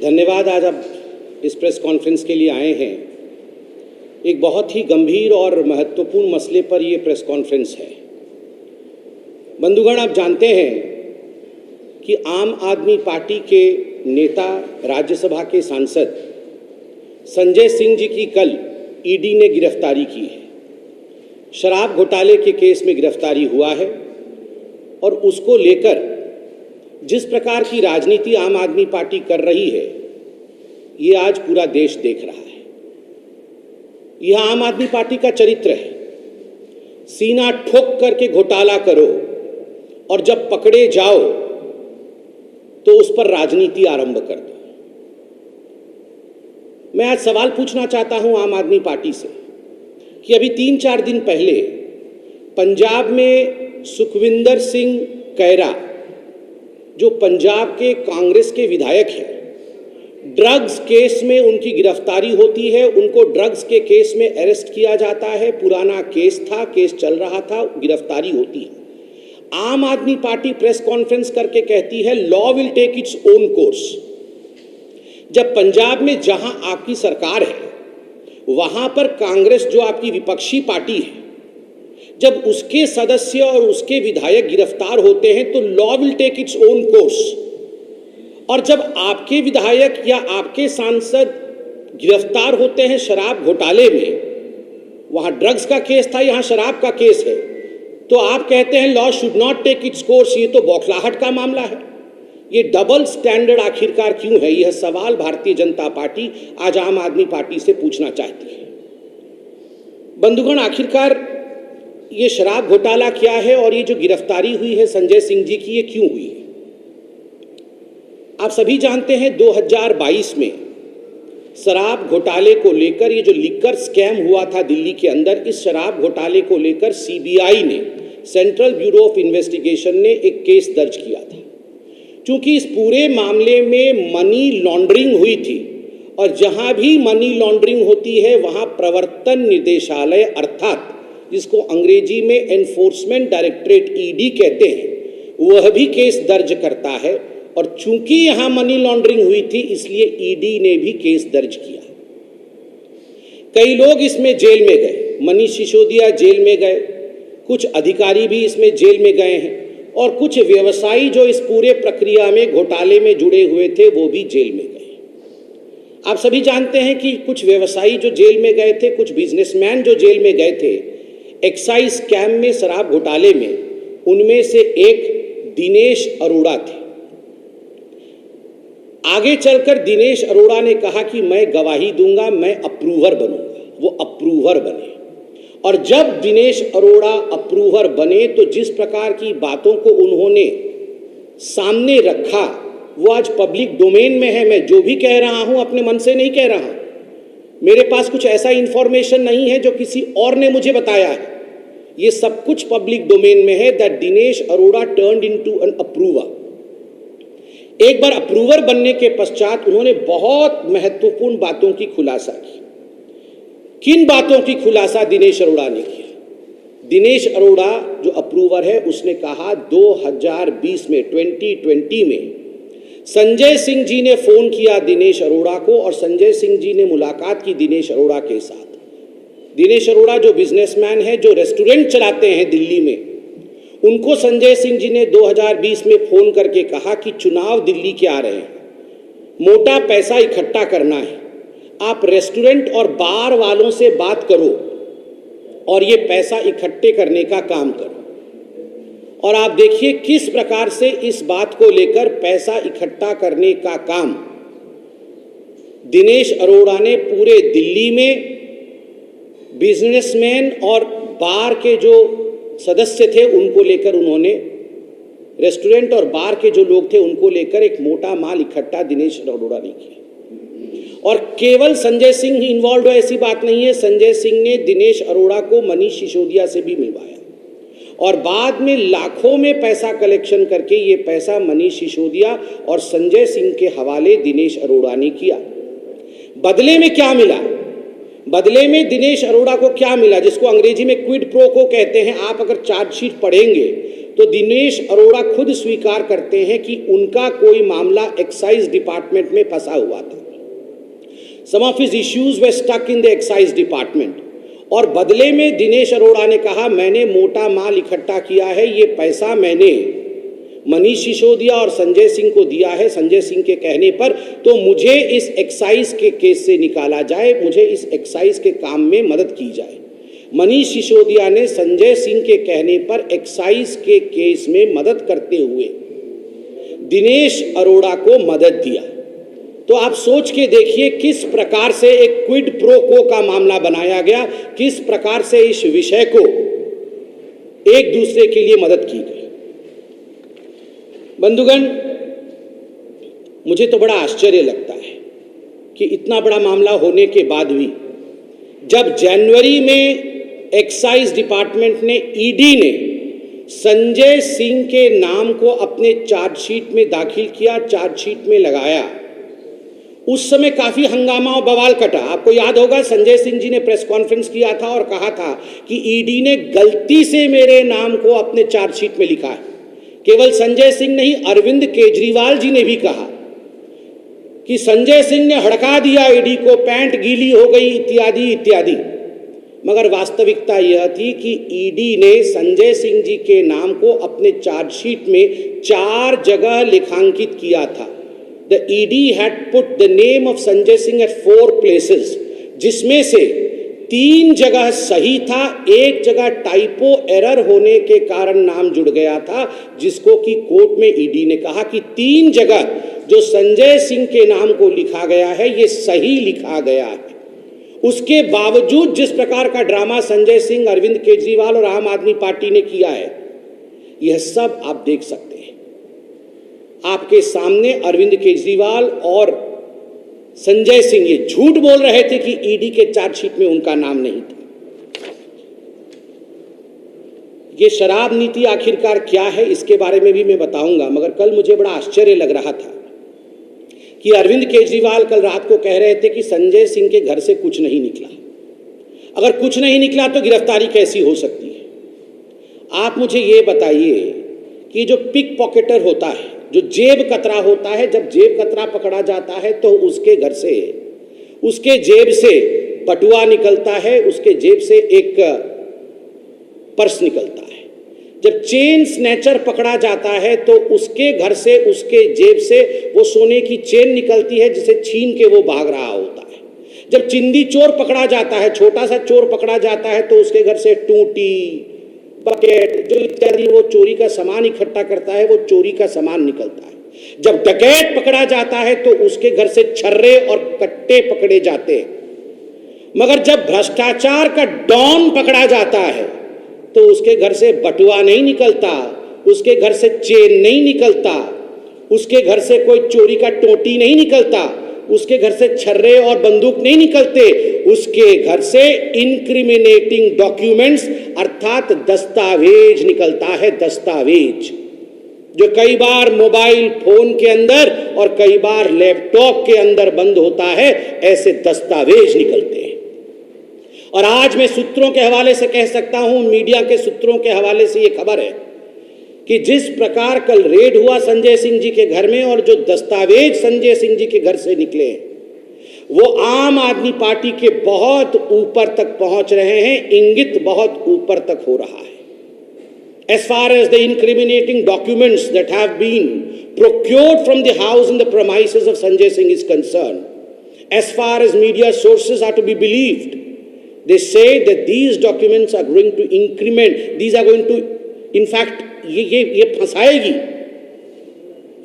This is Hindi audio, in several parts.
धन्यवाद। आज आप इस प्रेस कॉन्फ्रेंस के लिए आए हैं। एक बहुत ही गंभीर और महत्वपूर्ण मसले पर ये प्रेस कॉन्फ्रेंस है। बंधुगण, आप जानते हैं कि आम आदमी पार्टी के नेता, राज्यसभा के सांसद संजय सिंह जी की कल ईडी ने गिरफ्तारी की है। शराब घोटाले के केस में गिरफ्तारी हुआ है और उसको लेकर जिस प्रकार की राजनीति आम आदमी पार्टी कर रही है, ये आज पूरा देश देख रहा है। यह आम आदमी पार्टी का चरित्र है। सीना ठोक करके घोटाला करो और जब पकड़े जाओ तो उस पर राजनीति आरंभ कर दो। मैं आज सवाल पूछना चाहता हूं आम आदमी पार्टी से कि अभी 3-4 दिन पहले पंजाब में सुखविंदर सिंह कैरा, जो पंजाब के कांग्रेस के विधायक हैं, ड्रग्स केस में उनकी गिरफ्तारी होती है। उनको ड्रग्स के केस में अरेस्ट किया जाता है। पुराना केस था, केस चल रहा था, गिरफ्तारी होती है। आम आदमी पार्टी प्रेस कॉन्फ्रेंस करके कहती है law will take its own course. जब पंजाब में जहां आपकी सरकार है, वहां पर कांग्रेस, जो आपकी विपक्षी पार्टी है, जब उसके सदस्य और उसके विधायक गिरफ्तार होते हैं तो law will take its own course. और जब आपके विधायक या आपके सांसद गिरफ्तार होते हैं शराब घोटाले में, वहां ड्रग्स का केस था, यहां शराब का केस है, तो आप कहते हैं law should not take its course. ये तो बौखलाहट का मामला है। ये डबल स्टैंडर्ड आखिरकार क्यों है? यह सवाल भारतीय जनता पार्टी आज आम आदमी पार्टी से पूछना चाहती है। बंधुगण, आखिरकार ये शराब घोटाला क्या है और ये जो गिरफ्तारी हुई है संजय सिंह जी की, ये क्यों हुई है? आप सभी जानते हैं 2022 में शराब घोटाले को लेकर, ये जो लिकर स्कैम हुआ था दिल्ली के अंदर, इस शराब घोटाले को लेकर सीबीआई ने, सेंट्रल ब्यूरो ऑफ इन्वेस्टिगेशन ने एक केस दर्ज किया था। क्योंकि इस पूरे मामले में मनी लॉन्ड्रिंग हुई थी और जहां भी मनी लॉन्ड्रिंग होती है वहां प्रवर्तन निदेशालय, अर्थात जिसको अंग्रेजी में एनफोर्समेंट डायरेक्टरेट ईडी कहते हैं, वह भी केस दर्ज करता है। और चूंकि यहां मनी लॉन्ड्रिंग हुई थी, इसलिए ईडी ने भी केस दर्ज किया। कई लोग इसमें जेल में गए। मनीष सिसोदिया जेल में गए, कुछ अधिकारी भी इसमें जेल में गए हैं और कुछ व्यवसायी जो इस पूरे प्रक्रिया में, घोटाले में जुड़े हुए थे, वो भी जेल में गए। आप सभी जानते हैं कि कुछ व्यवसायी जो जेल में गए थे, कुछ बिजनेसमैन जो जेल में गए थे एक्साइज स्कैम में, शराब घोटाले में, उनमें से एक दिनेश अरोड़ा थे। आगे चलकर दिनेश अरोड़ा ने कहा कि मैं गवाही दूंगा, मैं अप्रूवर बनूंगा। वो अप्रूवर बने और जब दिनेश अरोड़ा अप्रूवर बने तो जिस प्रकार की बातों को उन्होंने सामने रखा, वो आज पब्लिक डोमेन में है। मैं जो भी कह रहा हूं अपने मन से नहीं कह रहा। मेरे पास कुछ ऐसा इंफॉर्मेशन नहीं है जो किसी और ने मुझे बताया है। ये सब कुछ पब्लिक डोमेन में है that Dinesh Arora turned into an approver. एक बार अप्रूवर बनने के पश्चात उन्होंने बहुत महत्वपूर्ण बातों की खुलासा की। किन बातों की खुलासा दिनेश अरोड़ा ने किया? दिनेश अरोड़ा जो अप्रूवर है, उसने कहा 2020 में, 2020 में संजय सिंह जी ने फोन किया दिनेश अरोड़ा को और संजय सिंह जी ने मुलाकात की दिनेश अरोड़ा के साथ। दिनेश अरोड़ा जो बिजनेसमैन है, जो रेस्टोरेंट चलाते हैं दिल्ली में, उनको संजय सिंह जी ने 2020 में फोन करके कहा कि चुनाव दिल्ली के आ रहे हैं, मोटा पैसा इकट्ठा करना है, आप रेस्टोरेंट और बार वालों से बात करो और ये पैसा इकट्ठे करने का काम करो। और आप देखिए किस प्रकार से इस बात को लेकर पैसा इकट्ठा करने का काम दिनेश अरोड़ा ने पूरे दिल्ली में बिजनेसमैन और बार के जो सदस्य थे उनको लेकर, उन्होंने रेस्टोरेंट और बार के जो लोग थे उनको लेकर एक मोटा माल इकट्ठा दिनेश अरोड़ा ने किया। और केवल संजय सिंह ही इन्वॉल्व हो ऐसी बात नहीं है। संजय सिंह ने दिनेश अरोड़ा को मनीष सिसोदिया से भी मिलवाया और बाद में लाखों में पैसा कलेक्शन करके ये पैसा मनीष सिसोदिया और संजय सिंह के हवाले दिनेश अरोड़ा ने किया। बदले में क्या मिला? बदले में दिनेश अरोड़ा को क्या मिला, जिसको अंग्रेजी में क्विड प्रो को कहते हैं। आप अगर चार्जशीट पढ़ेंगे तो दिनेश अरोड़ा खुद स्वीकार करते हैं कि उनका कोई मामला एक्साइज डिपार्टमेंट में फंसा हुआ था। Some of his issues were stuck in the excise department, और बदले में दिनेश अरोड़ा ने कहा मैंने मोटा माल इकट्ठा किया है, ये पैसा मैंने मनीष सिसोदिया और संजय सिंह को दिया है संजय सिंह के कहने पर, तो मुझे इस एक्साइज के केस से निकाला जाए, मुझे इस एक्साइज के काम में मदद की जाए। मनीष सिसोदिया ने संजय सिंह के कहने पर एक्साइज के केस में मदद करते हुए दिनेश अरोड़ा को मदद दिया। तो आप सोच के देखिए किस प्रकार से एक क्विड प्रो को का मामला बनाया गया, किस प्रकार से इस विषय को एक दूसरे के लिए मदद की गई। बंधुगण, मुझे तो बड़ा आश्चर्य लगता है कि इतना बड़ा मामला होने के बाद भी जब जनवरी में एक्साइज डिपार्टमेंट ने, ईडी ने संजय सिंह के नाम को अपने चार्जशीट में दाखिल किया, चार्जशीट में लगाया, उस समय काफी हंगामा और बवाल कटा। आपको याद होगा संजय सिंह जी ने प्रेस कॉन्फ्रेंस किया था और कहा था कि ईडी ने गलती से मेरे नाम को अपने चार्जशीट में लिखा है। केवल संजय सिंह नहीं, अरविंद केजरीवाल जी ने भी कहा कि संजय सिंह ने हड़का दिया ईडी को, पैंट गीली हो गई इत्यादि इत्यादि। मगर वास्तविकता यह थी कि ईडी ने संजय सिंह जी के नाम को अपने चार्जशीट में 4 जगह लिखांकित किया था। The ED had put the name of Sanjay Singh at 4 places, जिसमें से 3 जगह सही था, 1 जगह टाइपो एरर होने के कारण नाम जुड़ गया था, जिसको कि कोर्ट में ईडी ने कहा कि 3 जगह जो संजय सिंह के नाम को लिखा गया है ये सही लिखा गया है। उसके बावजूद जिस प्रकार का ड्रामा संजय सिंह, अरविंद केजरीवाल और आम आदमी पार्टी ने किया है, यह सब आप देख सकते हैं। आपके सामने अरविंद केजरीवाल और संजय सिंह ये झूठ बोल रहे थे कि ईडी के चार्जशीट में उनका नाम नहीं था। ये शराब नीति आखिरकार क्या है इसके बारे में भी मैं बताऊंगा, मगर कल मुझे बड़ा आश्चर्य लग रहा था कि अरविंद केजरीवाल कल रात को कह रहे थे कि संजय सिंह के घर से कुछ नहीं निकला। अगर कुछ नहीं निकला तो गिरफ्तारी कैसी हो सकती है? आप मुझे ये बताइए कि जो पिक पॉकेटर होता है, जो जेब कतरा होता है, जब जेब कतरा पकड़ा जाता है तो उसके घर से, उसके जेब से बटुआ निकलता है, उसके जेब से एक पर्स निकलता है। जब चेन स्नैचर पकड़ा जाता है तो उसके घर से, उसके जेब से वो सोने की चेन निकलती है जिसे छीन के वो भाग रहा होता है। जब चिंदी चोर पकड़ा जाता है, छोटा सा चोर पकड़ा जाता है, तो उसके घर से टूटी, बकेट, जो इत्यादि वो चोरी का सामान इकट्ठा करता है, वो चोरी का सामान निकलता है। जब डकैत पकड़ा जाता है तो उसके घर से छर्रे और कट्टे पकड़े जाते हैं। मगर जब भ्रष्टाचार का डॉन पकड़ा जाता है तो उसके घर से बटुआ नहीं निकलता, उसके घर से चेन नहीं निकलता, उसके घर से कोई चोरी का टोटी नहीं निकलता, उसके घर से छर्रे और बंदूक नहीं निकलते, उसके घर से इंक्रिमिनेटिंग डॉक्यूमेंट्स अर्थात दस्तावेज निकलता है। दस्तावेज जो कई बार मोबाइल फोन के अंदर और कई बार लैपटॉप के अंदर बंद होता है, ऐसे दस्तावेज निकलते हैं। और आज मैं सूत्रों के हवाले से कह सकता हूं, मीडिया के सूत्रों के हवाले से यह खबर है कि जिस प्रकार कल रेड हुआ संजय सिंह जी के घर में और जो दस्तावेज संजय सिंह जी के घर से निकले हैं, वो आम आदमी पार्टी के बहुत ऊपर तक पहुंच रहे हैं, इंगित बहुत ऊपर तक हो रहा है। As far as the incriminating documents that have been procured from the house and the premises of Sanjay Singh is concerned, as far as media sources are to be believed, they say that these documents are going to increment, these are going to, in fact, ये फंसाएगी,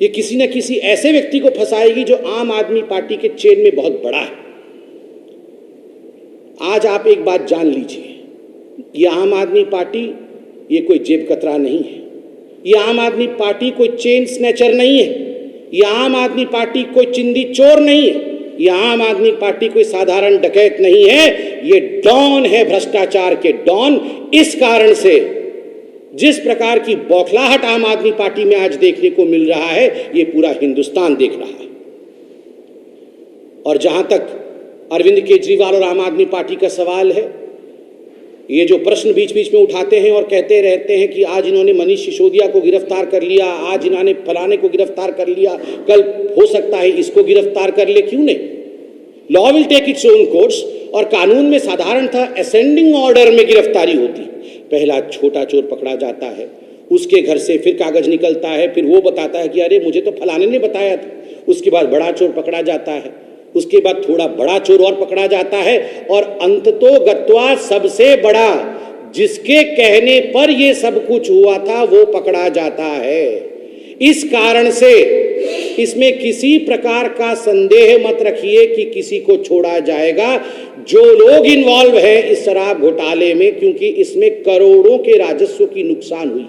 ये किसी न किसी ऐसे व्यक्ति को फंसाएगी जो आम आदमी पार्टी के चेन में बहुत बड़ा है। आज आप एक बात जान लीजिए, ये आम आदमी पार्टी ये कोई जेब कतरा नहीं है, ये आम आदमी पार्टी कोई चेन स्नैचर नहीं है, ये आम आदमी पार्टी कोई चिंदी चोर नहीं है, ये आम आदमी पार्टी कोई साधारण डकैत नहीं है, ये डॉन है, भ्रष्टाचार के डॉन। इस कारण से जिस प्रकार की बौखलाहट आम आदमी पार्टी में आज देखने को मिल रहा है, ये पूरा हिंदुस्तान देख रहा है। और जहां तक अरविंद केजरीवाल और आम आदमी पार्टी का सवाल है। ये जो प्रश्न बीच बीच में उठाते हैं और कहते रहते हैं कि आज इन्होंने मनीष सिसोदिया को गिरफ्तार कर लिया, आज इन्होंने फलाने को गिरफ्तार कर लिया, कल हो सकता है इसको गिरफ्तार कर ले, क्यों नहीं? Law will take its own course. और कानून में साधारणतः असेंडिंग ऑर्डर में गिरफ्तारी होती। पहला छोटा चोर पकड़ा जाता है, उसके घर से फिर कागज निकलता है, फिर वो बताता है कि अरे मुझे तो फलाने ने बताया था। उसके बाद बड़ा चोर पकड़ा जाता है, उसके बाद थोड़ा बड़ा चोर और पकड़ा जाता है, और अंततोगत्वा सबसे बड़ा जिसके कहने पर ये सब कुछ हुआ था वो पकड़ा जाता है। इस कारण से इसमें किसी प्रकार का संदेह मत रखिए कि किसी को छोड़ा जाएगा। जो लोग इन्वॉल्व हैं इस शराब घोटाले में, क्योंकि इसमें करोड़ों के राजस्व की नुकसान हुई,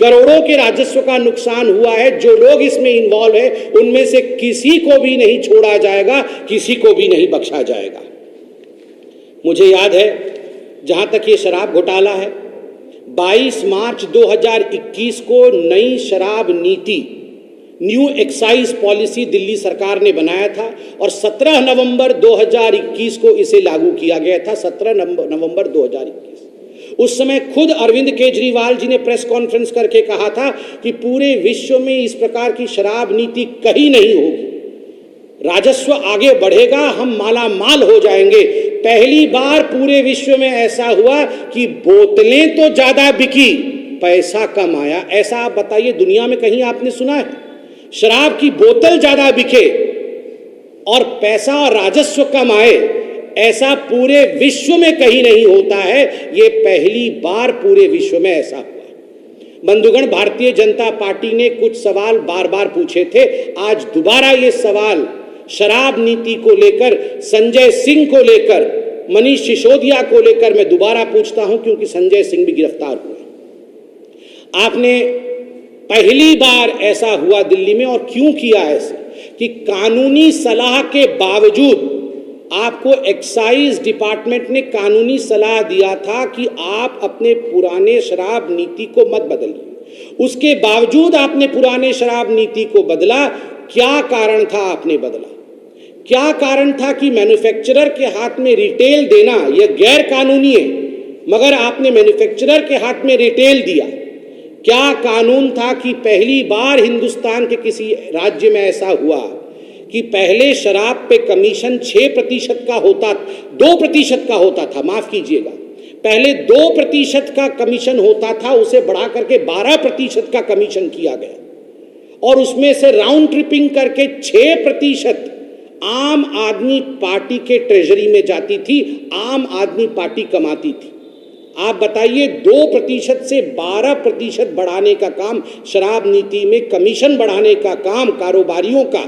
करोड़ों के राजस्व का नुकसान हुआ है। जो लोग इसमें इन्वॉल्व है उनमें से किसी को भी नहीं छोड़ा जाएगा, किसी को भी नहीं बख्शा जाएगा। मुझे याद है, जहां तक ये शराब घोटाला है, 22 मार्च 2021 को नई शराब नीति, न्यू एक्साइज पॉलिसी दिल्ली सरकार ने बनाया था और 17 नवंबर 2021 को इसे लागू किया गया था। 17 नवंबर 2021। उस समय खुद अरविंद केजरीवाल जी ने प्रेस कॉन्फ्रेंस करके कहा था कि पूरे विश्व में इस प्रकार की शराब नीति कहीं नहीं होगी, राजस्व आगे बढ़ेगा, हम माला माल हो जाएंगे। पहली बार पूरे विश्व में ऐसा हुआ कि बोतलें तो ज्यादा बिकी, पैसा कम आया। ऐसा आप बताइए, दुनिया में कहीं आपने सुना है? शराब की बोतल ज्यादा बिके और पैसा और राजस्व कम आए, ऐसा पूरे विश्व में कहीं नहीं होता है। ये पहली बार पूरे विश्व में ऐसा हुआ। बंधुगण, भारतीय जनता पार्टी ने कुछ सवाल बार बार पूछे थे। आज दोबारा ये सवाल शराब नीति को लेकर, संजय सिंह को लेकर, मनीष सिसोदिया को लेकर मैं दोबारा पूछता हूं, क्योंकि संजय सिंह भी गिरफ्तार हुए। आपने पहली बार ऐसा हुआ दिल्ली में, और क्यों किया ऐसे कि कानूनी सलाह के बावजूद आपको एक्साइज डिपार्टमेंट ने कानूनी सलाह दिया था कि आप अपने पुराने शराब नीति को मत बदलिए। उसके बावजूद आपने पुराने शराब नीति को बदला। क्या कारण था आपने बदला? क्या कारण था कि मैन्युफैक्चरर के हाथ में रिटेल देना यह गैर कानूनी है, मगर आपने मैन्युफैक्चरर के हाथ में रिटेल दिया? क्या कानून था कि पहली बार हिंदुस्तान के किसी राज्य में ऐसा हुआ कि पहले शराब पे कमीशन 6% का होता, 2% का होता था, माफ कीजिएगा, पहले 2% का कमीशन होता था, उसे बढ़ा करके 12% का कमीशन किया गया, और उसमें से राउंड ट्रिपिंग करके 6% आम आदमी पार्टी के ट्रेजरी में जाती थी, आम आदमी पार्टी कमाती थी। आप बताइए, 2% से 12% बढ़ाने का काम, शराब नीति में कमीशन बढ़ाने का काम कारोबारियों का,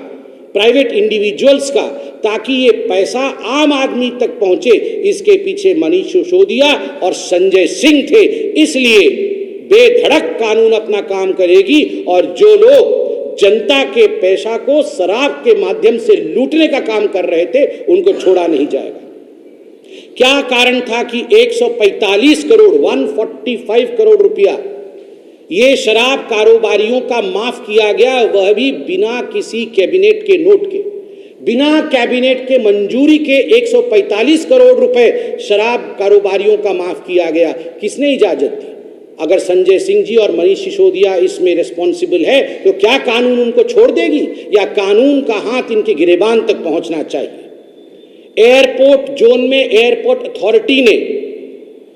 प्राइवेट इंडिविजुअल्स का, ताकि ये पैसा आम आदमी तक पहुंचे, इसके पीछे मनीष सिसोदिया और संजय सिंह थे। इसलिए बेधड़क कानून अपना काम करेगी, और जो लोग जनता के पैसा को शराब के माध्यम से लूटने का काम कर रहे थे उनको छोड़ा नहीं जाएगा। क्या कारण था कि 145 करोड़ 145 करोड़ रुपया ये शराब कारोबारियों का माफ किया गया, वह भी बिना किसी कैबिनेट के नोट के, बिना कैबिनेट के मंजूरी के 145 करोड़ रुपए शराब कारोबारियों का माफ किया गया। किसने इजाजत दी? अगर संजय सिंह जी और मनीष सिसोदिया इसमें रिस्पॉन्सिबल है तो क्या कानून उनको छोड़ देगी, या कानून का हाथ इनके गिरेबान तक पहुंचना चाहिए? एयरपोर्ट जोन में एयरपोर्ट अथॉरिटी ने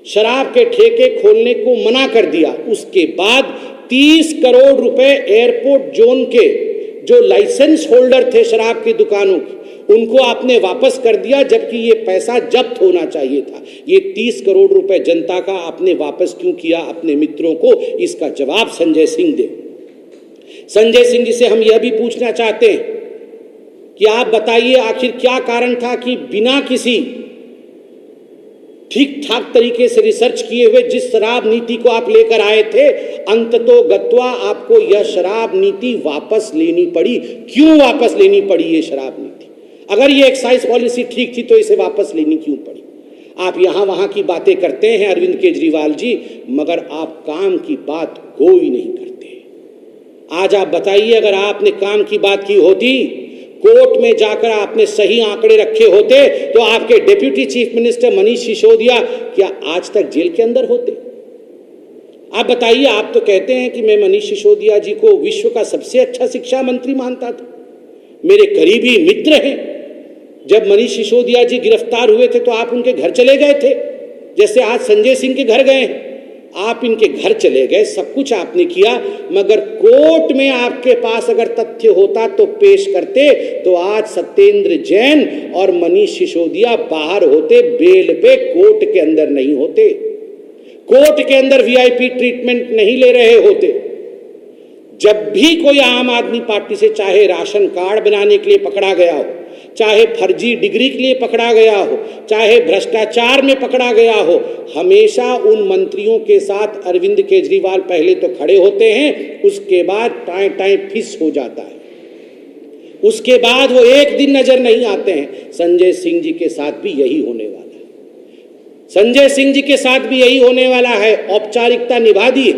शराब के ठेके खोलने को मना कर दिया। उसके बाद 30 करोड़ रुपए एयरपोर्ट जोन के जो लाइसेंस होल्डर थे शराब की दुकानों की, उनको आपने वापस कर दिया, जबकि ये पैसा जब्त होना चाहिए था। ये 30 करोड़ रुपए जनता का आपने वापस क्यों किया अपने मित्रों को? इसका जवाब संजय सिंह दे। संजय सिंह जी से हम यह भी पूछना चाहते हैं कि आप बताइए, आखिर क्या कारण था कि बिना किसी ठीक ठाक तरीके से रिसर्च किए हुए जिस शराब नीति को आप लेकर आए थे, अंततोगत्वा आपको यह शराब नीति वापस लेनी पड़ी? क्यों वापस लेनी पड़ी ये शराब नीति? अगर ये एक्साइज पॉलिसी ठीक थी तो इसे वापस लेनी क्यों पड़ी? आप यहां वहां की बातें करते हैं अरविंद केजरीवाल जी, मगर आप काम की बात कोई नहीं करते। आज आप बताइए, अगर आपने काम की बात की होती, कोर्ट में जाकर आपने सही आंकड़े रखे होते तो आपके deputy chief minister Manish Sisodia क्या आज तक जेल के अंदर होते? आप बताइए। आप तो कहते हैं कि मैं मनीष सिसोदिया जी को विश्व का सबसे अच्छा शिक्षा मंत्री मानता था, मेरे करीबी मित्र हैं। जब मनीष सिसोदिया जी गिरफ्तार हुए थे तो आप उनके घर चले गए थे, जैसे आज संजय सिंह के घर गए हैं। आप इनके घर चले गए, सब कुछ आपने किया, मगर कोर्ट में आपके पास अगर तथ्य होता तो पेश करते तो आज सत्येंद्र जैन और मनीष सिसोदिया बाहर होते, बेल पे, कोर्ट के अंदर नहीं होते, कोर्ट के अंदर वीआईपी ट्रीटमेंट नहीं ले रहे होते। जब भी कोई आम आदमी पार्टी से चाहे राशन कार्ड बनाने के लिए पकड़ा गया हो, चाहे फर्जी डिग्री के लिए पकड़ा गया हो, चाहे भ्रष्टाचार में पकड़ा गया हो, हमेशा उन मंत्रियों के साथ अरविंद केजरीवाल पहले तो खड़े होते हैं, उसके बाद टाइम टाइम फिस हो जाता है, उसके बाद वो एक दिन नजर नहीं आते हैं। संजय सिंह जी के साथ भी यही होने वाला है, संजय सिंह जी के साथ भी यही होने वाला है। औपचारिकता निभा दी,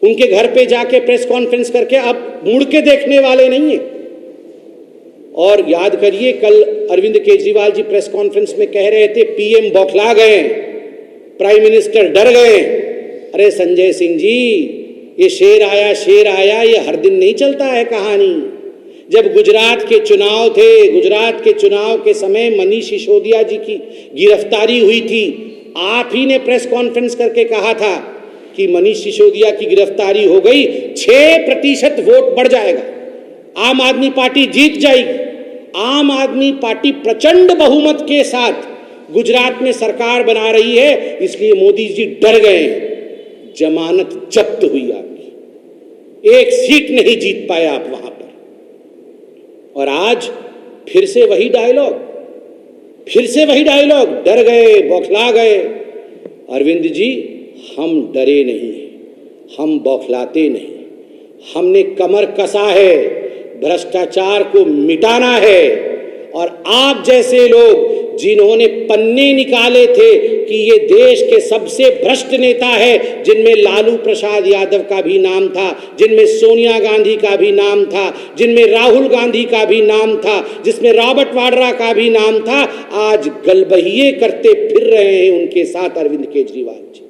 उनके घर पे जाके प्रेस कॉन्फ्रेंस करके अब मुड़ के देखने वाले नहीं है। और याद करिए, कल अरविंद केजरीवाल जी प्रेस कॉन्फ्रेंस में कह रहे थे पीएम बौखला गए, प्राइम मिनिस्टर डर गए। अरे संजय सिंह जी, ये शेर आया, ये हर दिन नहीं चलता है कहानी। जब गुजरात के चुनाव थे, गुजरात के चुनाव के समय मनीष सिसोदिया जी की गिरफ्तारी हुई थी, आप ही ने प्रेस कॉन्फ्रेंस करके कहा था कि मनीष सिसोदिया की गिरफ्तारी हो गई, 6% वोट बढ़ जाएगा, आम आदमी पार्टी जीत जाएगी। आम आदमी पार्टी प्रचंड बहुमत के साथ गुजरात में सरकार बना रही है, इसलिए मोदी जी डर गए। जमानत जब्त हुई आपकी, एक सीट नहीं जीत पाए आप वहां पर। और आज फिर से वही डायलॉग, डर गए, बौखला गए। अरविंद जी, हम डरे नहीं, हम बौखलाते नहीं, हमने कमर कसा है, भ्रष्टाचार को मिटाना है। और आप जैसे लोग जिन्होंने पन्ने निकाले थे कि ये देश के सबसे भ्रष्ट नेता है, जिनमें लालू प्रसाद यादव का भी नाम था, जिनमें सोनिया गांधी का भी नाम था, जिनमें राहुल गांधी का भी नाम था, जिसमें रॉबर्ट वाड्रा का भी नाम था, आज गलबहिए करते फिर रहे हैं उनके साथ अरविंद केजरीवाल जी।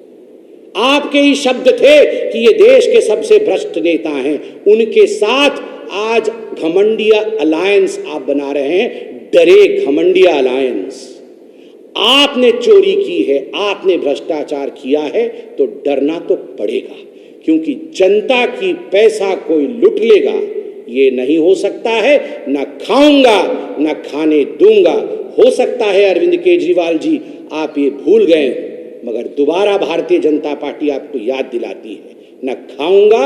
आपके ही शब्द थे कि ये देश के सबसे भ्रष्ट नेता हैं, उनके साथ आज घमंडिया अलायंस आप बना रहे हैं, डरे घमंडिया अलायंस। आपने चोरी की है, आपने भ्रष्टाचार किया है, तो डरना तो पड़ेगा, क्योंकि जनता की पैसा कोई लूट लेगा, ये नहीं हो सकता है। ना खाऊंगा ना खाने दूंगा। हो सकता है अरविंद केजरीवाल जी आप ये भूल गए, मगर दोबारा भारतीय जनता पार्टी आपको याद दिलाती है, न खाऊंगा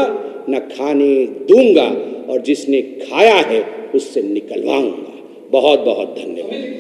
न खाने दूंगा, और जिसने खाया है उससे निकलवाऊंगा। बहुत बहुत धन्यवाद।